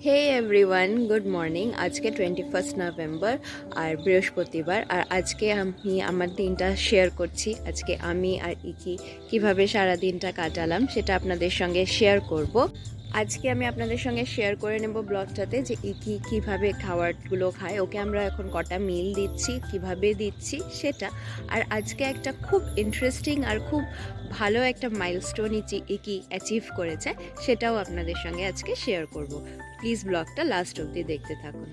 হে everyone, good morning. আজকে 21 November আর বৃহস্পতিবার। আর আজকে আমি আমার দিনটা শেয়ার করছি। আজকে আমি আর ইকি কিভাবে সারা দিনটা কাটালাম সেটা আপনাদের সঙ্গে শেয়ার করব। আজকে আমি আপনাদের সঙ্গে শেয়ার করে নেব ব্লগটাতে যে ইকি কিভাবে খাবারগুলো খায়, ওকে আমরা এখন কটা মিল দিচ্ছি, কিভাবে দিচ্ছি সেটা। আর আজকে একটা খুব ইন্টারেস্টিং আর খুব ভালো একটা মাইলস্টোন ইকি অ্যাচিভ করেছে, সেটাও আপনাদের সঙ্গে আজকে শেয়ার করব। প্লিজ ব্লগটা লাস্ট অবধি দেখতে থাকুন।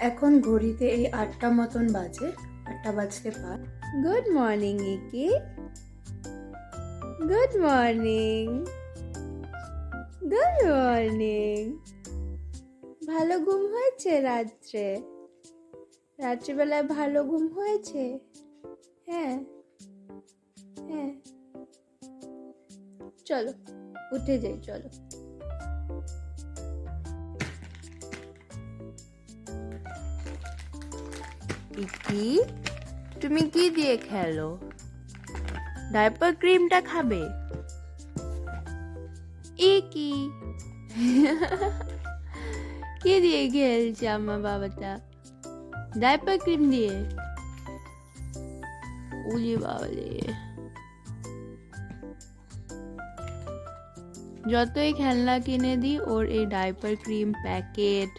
এখন ঘড়িতে এই 8টা মতন বাজে, 8টা বাজতে পার। গুড মর্নিং ইকি, গুড মর্নিং, গুড মর্নিং। ভালো ঘুম হয়েছে রাত্রে? রাত্রিবেলায় ভালো ঘুম হয়েছে? হ্যাঁ হ্যাঁ, চলো উঠে যাই, চলো। ইকি, তুমি কি দিয়ে খেলো? ডাইপার ক্রিমটা খাবে? ইকি কি দিয়ে খেলছে আমার বাবাটা? ডাইপার ক্রিম দিয়ে? উলি বাবালে, যতই খেলনা কিনে দিই ওর এই ডাইপার ক্রিম প্যাকেট,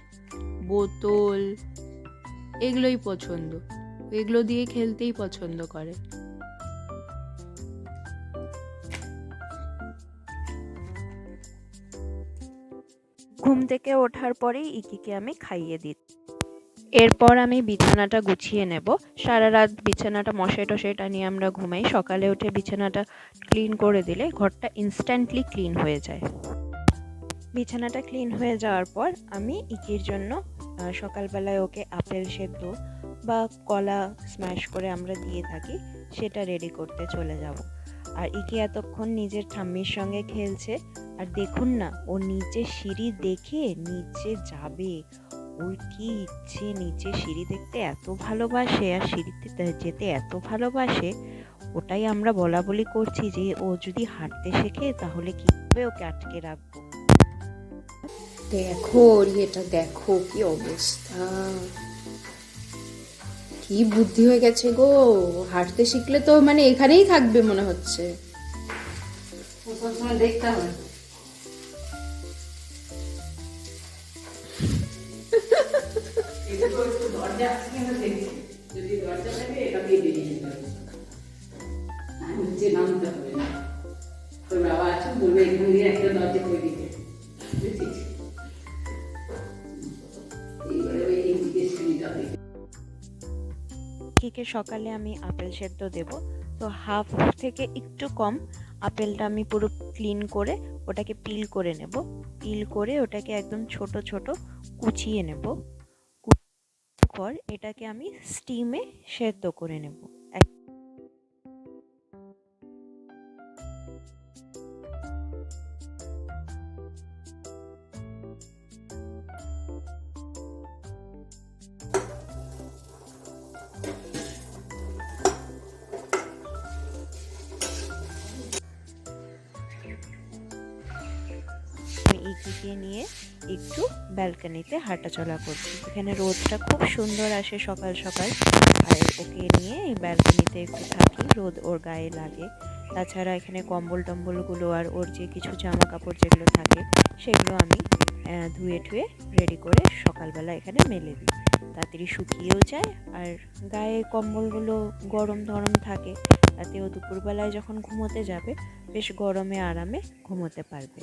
বোতল এগুলোই পছন্দ। এগুলো দিয়ে খেলতেই পছন্দ করে। ঘুম থেকে ওঠার পরেই ইকিকে আমি খাইয়ে দিই। এরপর আমি বিছানাটা গুছিয়ে নেব। সারা রাত বিছানাটা মশাই টশাইটা নিয়ে আমরা ঘুমাই। সকালে উঠে বিছানাটা ক্লিন করে দিলে ঘরটা ইনস্ট্যান্টলি ক্লিন হয়ে যায়। বিছানাটা ক্লিন হয়ে যাওয়ার পর আমি ইকির জন্য সকালবেলায় ওকে আপেল সেদ্ধ বা কলা স্ম্যাশ করে আমরা দিয়ে থাকি, সেটা রেডি করতে চলে যাব। আর ইকি এতক্ষণ নিজের ঠাম্মির সঙ্গে খেলছে। আর দেখুন না, ও নিচে সিঁড়ি দেখে নিচে যাবে। ওর কি ইচ্ছে, নিচে সিঁড়ি দেখতে এত ভালোবাসে আর সিঁড়িতে যেতে এত ভালোবাসে। ওটাই আমরা বলা বলি করছি যে ও যদি হাঁটতে শেখে তাহলে কিভাবে ওকে আটকে রাখবো। দেখো এটা, দেখো কি অবস্থা, কি বুদ্ধি হয়ে গেছে গো। হাঁটতে শিখলে তো মানে এখানেই থাকবে মনে হচ্ছে। সবসময় দেখতে হবে। যদি দরজা থাকে এটা দিয়ে বেরিয়ে যেতে হবে, নিচে নামতে হবে না। তোর বাবা আছে, বলবে এখান দিয়ে একটা দরজা করে দিতে, বুঝছিস? এইবারে এই দিকে সিঁড়িটা দিতে। ইকিকে সকালে আমি আপেল সেদ্ধ দেব, তো হাফ থেকে একটু কম আপেলটা আমি পুরো ক্লিন করে ওটাকে পিল করে নেব। পিল করে ওটাকে একদম ছোট ছোট কুচিয়ে নেব। পর এটাকে আমি স্টিমে সেদ্ধ করে নেব। আমি ইকিকে নিয়ে একটু ব্যালকনিতে হাঁটাচলা করছি। এখানে রোদটা খুব সুন্দর আসে সকাল সকাল। আর ওকে নিয়ে এই ব্যালকনিতে একটু থাকি, রোদ ওর গায়ে লাগে। তাছাড়া এখানে কম্বল টম্বলগুলো আর ওর যে কিছু জামা কাপড় যেগুলো থাকে সেগুলো আমি ধুয়ে ঠুয়ে রেডি করে সকালবেলা এখানে মেলে দিই। তাড়াতাড়ি শুকিয়েও যায় আর গায়ে কম্বলগুলো গরম ধরম থাকে, তাতে ও দুপুরবেলায় যখন ঘুমোতে যাবে বেশ গরমে আরামে ঘুমোতে পারবে।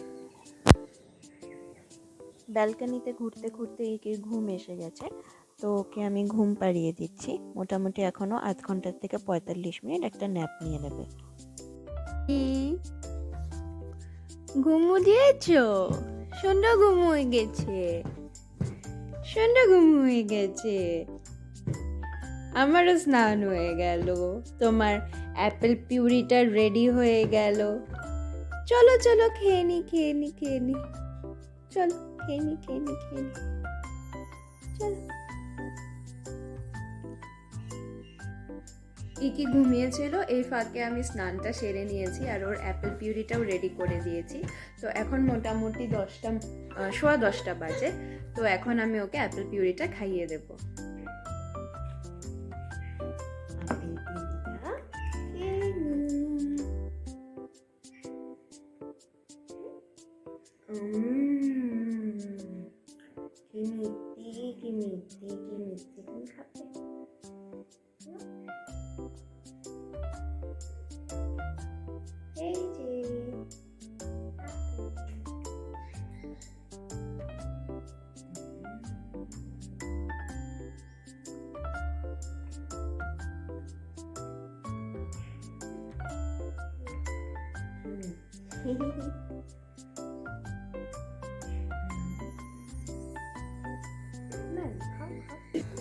ব্যালকনিতে ঘুরতে ঘুরতে একে ঘুম এসে গেছে, তো ওকে আমি ঘুম পাড়িয়ে দিচ্ছি। মোটামুটি এখনো আধ ঘন্টার থেকে 45 মিনিট একটা ন্যাপ নিয়ে নেবে। ঘুমু দিয়েছো? সুন্দর ঘুম হয়ে গেছে, সুন্দর ঘুম হয়ে গেছে। আমারও স্নান হয়ে গেল, তোমার অ্যাপেল পিউরিটা রেডি হয়ে গেল। চলো চলো খেয়ে নি, খেয়ে নি, খেয়ে নি, চলো খেয়ে নি, খেয়ে নি, খেয়ে নি, চলো। ইকি ঘুমিয়েছিল, এই ফাঁকে আমি স্নানটা সেরে নিয়েছি আর ওর অ্যাপেল পিউরিটাও রেডি করে দিয়েছি। তো এখন মোটামুটি 10টা বাজে। তো এখন আমি ওকে অ্যাপেল পিউরিটা খাইয়ে দেবো। কি মিষ্টি তুমি খাবে? এই যে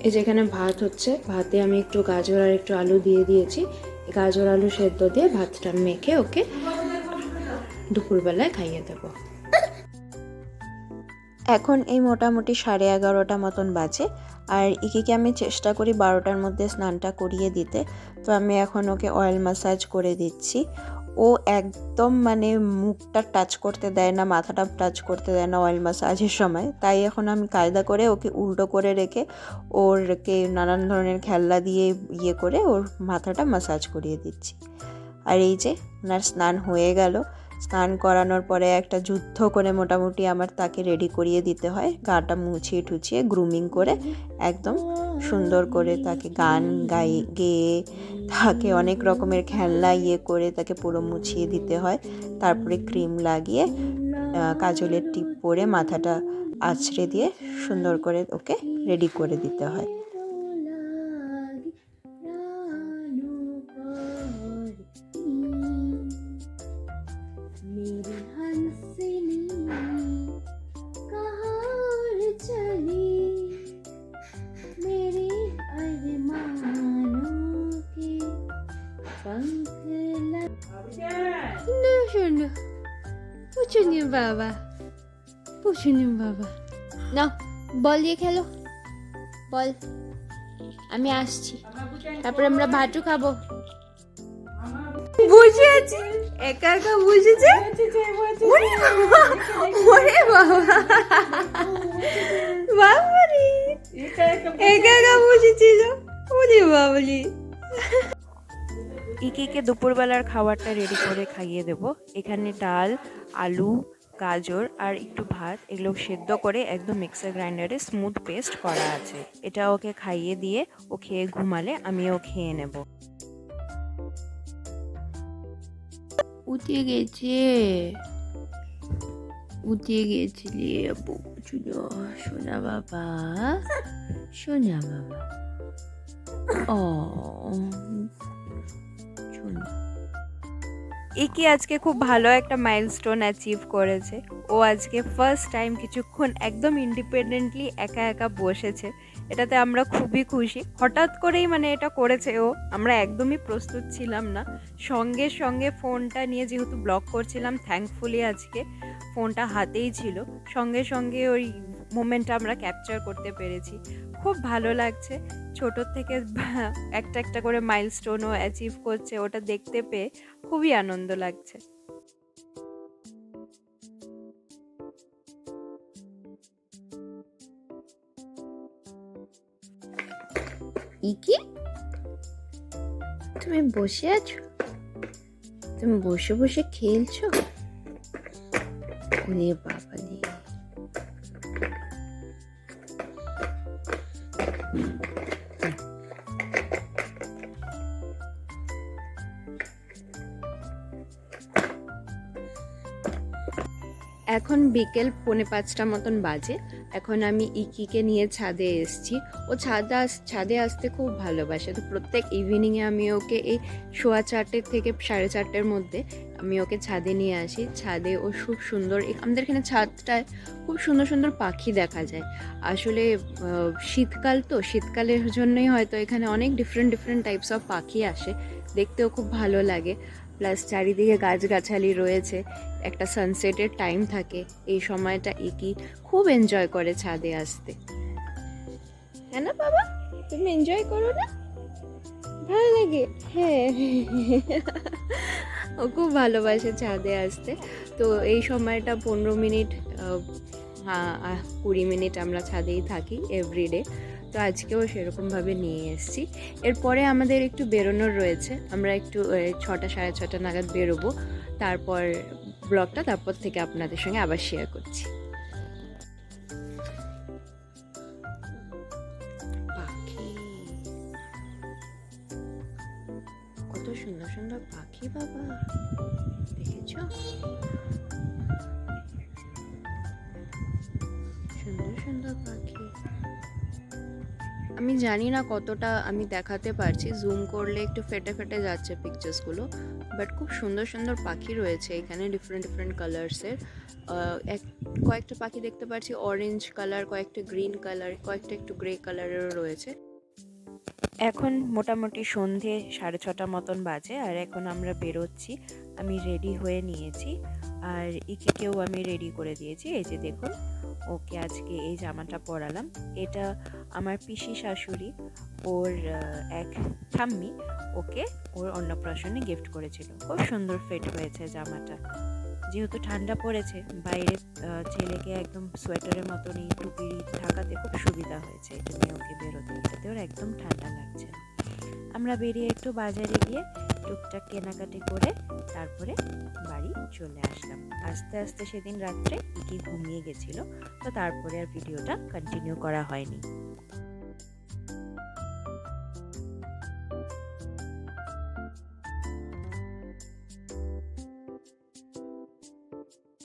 এই যেখানে ভাত হচ্ছে, ভাতে আমি একটু গাজর আর একটু আলু দিয়ে দিয়েছি। গাজর আলু সেদ্ধ দিয়ে ভাতটা মেখে ওকে দুপুরবেলায় খাইয়ে দেবো। এখন এই মোটামুটি 11:30 মতন বাজে, আর ইকিকে আমি চেষ্টা করি 12টার মধ্যে স্নানটা করিয়ে দিতে। তো আমি এখন ওকে অয়েল ম্যাসাজ করে দিচ্ছি। ও একদম মানে মুখটা টাচ করতে দেয় না, মাথাটা টাচ করতে দেয় না অয়েল ম্যাসাজের সময়। তাই এখন আমি কায়দা করে ওকে উল্টো করে রেখে ওরকে নানান ধরনের খেলনা দিয়ে করে ওর মাথাটা ম্যাসাজ করিয়ে দিচ্ছি। আর এই যে ওনার স্নান হয়ে গেল। স্নান করানোর পরে একটা যুদ্ধ করে মোটামুটি আমার তাকে রেডি করিয়ে দিতে হয়, গাটা মুছিয়ে টুছিয়ে গ্রুমিং করে একদম সুন্দর করে তাকে গান গেয়ে তাকে অনেক রকমের খেলনা করে তাকে পুরো মুছিয়ে দিতে হয়। তারপরে ক্রিম লাগিয়ে কাজলের টিপ পরে মাথাটা আছড়ে দিয়ে সুন্দর করে ওকে রেডি করে দিতে হয়। পুচুনি বাবা না, বল দিয়ে খেলো, বল আমি আসছি, তারপরে আমরা ভাতও খাবো। বসে আছি একা একা বসেছে। ওরে বাবা, বাবারে একা একা বসেছিল। ওরে বাবলি, ইকিকে দুপুরবেলার খাবারটা রেডি করে খাইয়ে দেব। এখানে ডাল, আলু, গাজর আর একটু ভাত, এগুলো সেদ্ধ করে একদম মিক্সার গ্রাইন্ডারে স্মুথ পেস্ট করা আছে। এটা ওকে খাইয়ে দিয়ে ও খেয়ে ঘুমালে আমিও খেয়ে নেব। উঠে গেছে, উঠে গেছিলি সোনা বাবা, সোনা বাবা। ও ইকি আজকে খুব ভালো একটা মাইলস্টোন অ্যাচিভ করেছে। ও আজকে ফার্স্ট টাইম কিছুক্ষণ একদম ইন্ডিপেন্ডেন্টলি একা একা বসেছে। এটাতে আমরা খুবই খুশি। হঠাৎ করেই মানে এটা করেছে ও, আমরা একদমই প্রস্তুত ছিলাম না। সঙ্গে সঙ্গে ফোনটা নিয়ে যেহেতু ব্লগ করছিলাম, থ্যাঙ্কফুলি আজকে ফোনটা হাতেই ছিল, সঙ্গে সঙ্গে ওই মোমেন্টটা আমরা ক্যাপচার করতে পেরেছি। খুব ভালো লাগছে। ছোটোর থেকে একটা একটা করে মাইলস্টোনও অ্যাচিভ করছে, ওটা দেখতে পেয়ে খুবই আনন্দ লাগছে। ইকি, তুমি বসে আছো? তুমি বসে বসে খেলছো? ওরে বাবালে, এখন বিকেল 4:45 মতন বাজে। এখন আমি ইকিকে নিয়ে ছাদে এসেছি। ও ছাদে আসতে খুব ভালোবাসে। তো প্রত্যেক ইভিনিংয়ে আমি ওকে এই 4:15 থেকে 4:30 মধ্যে আমি ওকে ছাদে নিয়ে আসি। ছাদে ও খুব সুন্দর, আমাদের এখানে ছাদটায় খুব সুন্দর সুন্দর পাখি দেখা যায়। আসলে শীতকাল তো, শীতকালের জন্যই হয়তো এখানে অনেক ডিফারেন্ট টাইপস অফ পাখি আসে, দেখতেও খুব ভালো লাগে। প্লাস চারিদিকে গাছগাছালি রয়েছে, একটা সানসেটের টাইম থাকে, এই সময়টা ইকি খুব এনজয় করে ছাদে আসতে। হ্যাঁ না বাবা, তুমি এনজয় করো না? ভালো লাগে, হ্যাঁ। ও খুব ভালোবাসে ছাদে আসতে। তো এই সময়টা 15 মিনিট 20 মিনিট আমরা ছাদেই থাকি এভরিডে। তো আজকেও সেরকমভাবে নিয়ে এসেছি। এরপরে আমাদের একটু বেরোনোর রয়েছে, আমরা একটু 6টা 6:30 নাগাদ বেরোবো। তারপর ব্লগটা তারপর থেকে আপনাদের সঙ্গে আবার শেয়ার করছি। পাখি, কত সুন্দর সুন্দর পাখি বাবা, দেখেছো? সুন্দর সুন্দর পাখি। আমি জানি না কতটা আমি দেখাতে পারছি, জুম করলে একটু ফেটে ফেটে যাচ্ছে পিকচার্সগুলো, বাট খুব সুন্দর সুন্দর পাখি রয়েছে এখানে, ডিফারেন্ট ডিফারেন্ট কালার্সের। কয়েকটা পাখি দেখতে পাচ্ছি অরেঞ্জ কালার, কয়েকটা গ্রিন কালার, কয়েকটা একটু গ্রে কালারেরও রয়েছে। এখন মোটামুটি সন্ধে 6:30 মতন বাজে, আর এখন আমরা বেরোচ্ছি। আমি রেডি হয়ে নিয়েছি, আর ইকিকেও আমি রেডি করে দিয়েছি। এই যে দেখুন, ওকে আজকে এই জামাটা পরালাম। এটা আমার পিসি শাশুড়ি, ওর এক ঠাম্মি ওকে ওর অন্নপ্রাশনে গিফট করেছিল। খুব সুন্দর ফিট হয়েছে জামাটা। যেহেতু ঠান্ডা পড়েছে, বাইরে ছেলেকে একদম সোয়েটারের মতন এই টুপি ঢাকাতে খুব সুবিধা হয়েছে। এটা নিয়ে ওকে বেরোতে, এটাতে ওর একদম ঠান্ডা লাগছে না। আমরা বেরিয়ে একটু বাজারে গিয়ে টুকটাক কেনাকাটি করে তারপরে বাড়ি চলে আসলাম। আস্তে আস্তে সেদিন রাত্রে ইকি ঘুমিয়ে গেছিলো, তো তারপরে আর ভিডিওটা কন্টিনিউ করা হয়নি।